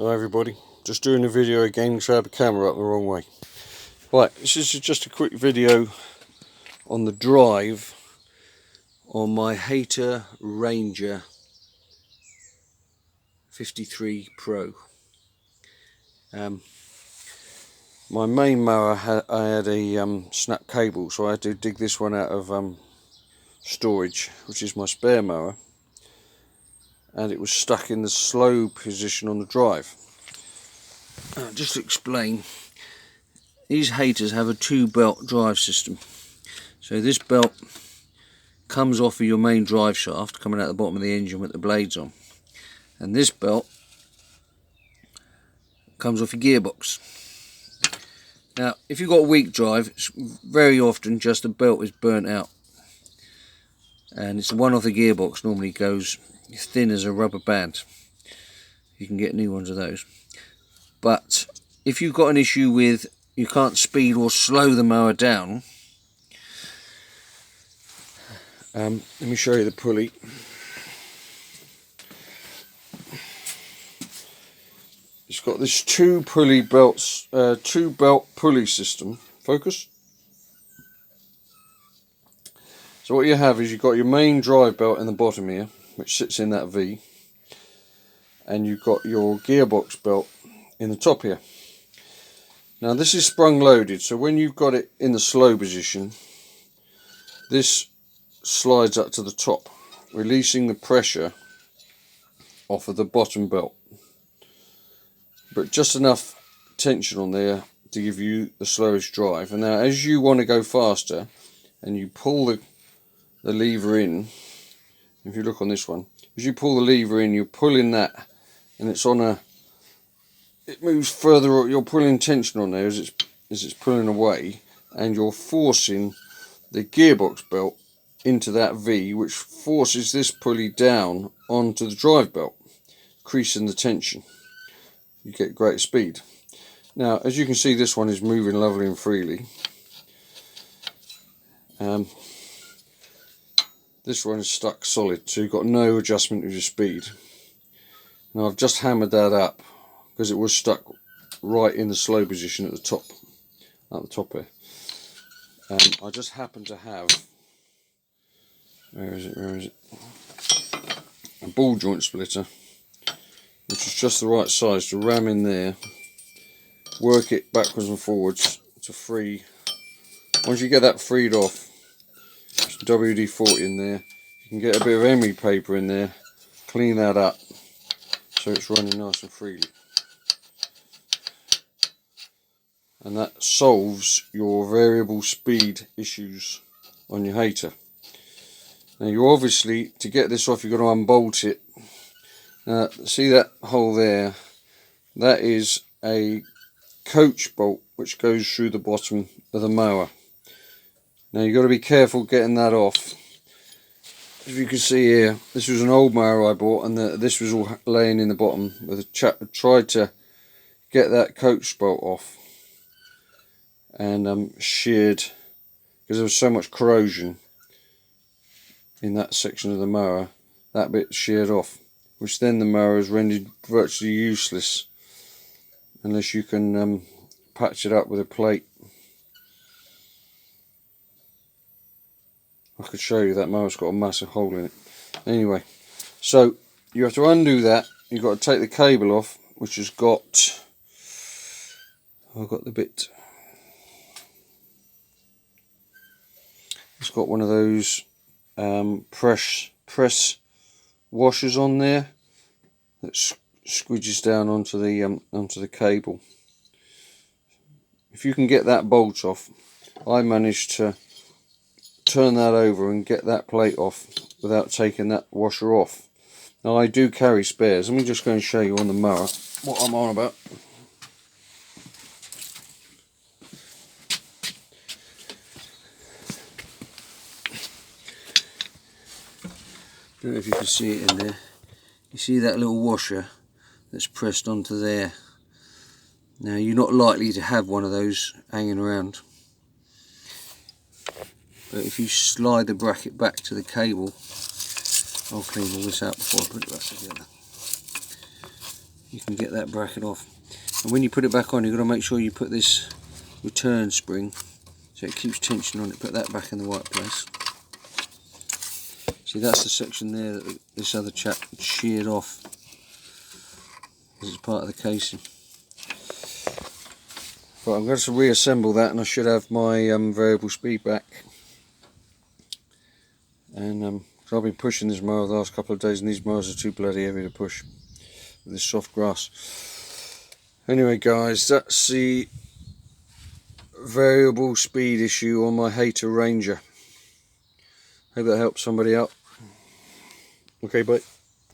Hello everybody, just doing a video again because I had the camera up the wrong way. Right, this is just a quick video on the drive on my Hayter Ranger 53 Pro. My main mower, I had a snap cable, so I had to dig this one out of storage, which is my spare mower, and it was stuck in the slow position on the drive. Just to explain, these Hayters have a 2-belt drive system. So this belt comes off of your main drive shaft, coming out the bottom of the engine with the blades on, and this belt comes off your gearbox. Now, if you've got a weak drive, it's very often just the belt is burnt out, and it's the one off the gearbox normally goes thin as a rubber band. You can get new ones of those. But if you've got an issue with you can't speed or slow the mower down, let me show you the pulley. It's got this two belt pulley system. Focus. So what you have is you've got your main drive belt in the bottom here, which sits in that V, and you've got your gearbox belt in the top here. Now this is sprung loaded, so when you've got it in the slow position, this slides up to the top, releasing the pressure off of the bottom belt, but just enough tension on there to give you the slowest drive. And now as you want to go faster and you pull the lever in, if you look on this one, as you pull the lever in, you're pulling that, and it's on a, it moves further, you're pulling tension on there as it's pulling away, and you're forcing the gearbox belt into that V, which forces this pulley down onto the drive belt, increasing the tension. You get great speed. Now as you can see, this one is moving lovely and freely. This one is stuck solid, so you've got no adjustment of your speed. Now I've just hammered that up because it was stuck right in the slow position at the top here. I just happen to have, where is it, a ball joint splitter, which is just the right size to ram in there, work it backwards and forwards to free. Once you get that freed off, WD-40 in there, you can get a bit of emery paper in there, clean that up so it's running nice and freely, and that solves your variable speed issues on your Hayter. Now you obviously, to get this off, you've got to unbolt it. See that hole there? That is a coach bolt which goes through the bottom of the mower. Now you've got to be careful getting that off. As you can see here, this was an old mower I bought, and this was all laying in the bottom. But the chap tried to get that coach bolt off, and sheared, because there was so much corrosion in that section of the mower. That bit sheared off, which then the mower is rendered virtually useless unless you can patch it up with a plate. I could show you that mower's got a massive hole in it. Anyway, so you have to undo that. You've got to take the cable off, which has got, I've got the bit, it's got one of those press washers on there that squidges down onto the cable. If you can get that bolt off, I managed to turn that over and get that plate off without taking that washer off. Now I do carry spares. Let me just go and show you on the mower what I'm on about. Don't know if you can see it in there. You see that little washer that's pressed onto there. Now you're not likely to have one of those hanging around, but if you slide the bracket back to the cable, I'll clean all this out before I put it back together. you can get that bracket off. And when you put it back on, you've got to make sure you put this return spring so it keeps tension on it. Put that back in the right place. See, that's the section there that this other chap sheared off. This is part of the casing. But I'm going to reassemble that, and I should have my variable speed back. And so I've been pushing this mower the last couple of days, and these mowers are too bloody heavy to push with this soft grass. Anyway guys, that's the variable speed issue on my Hayter Ranger. Hope that helps somebody out. Okay, bye.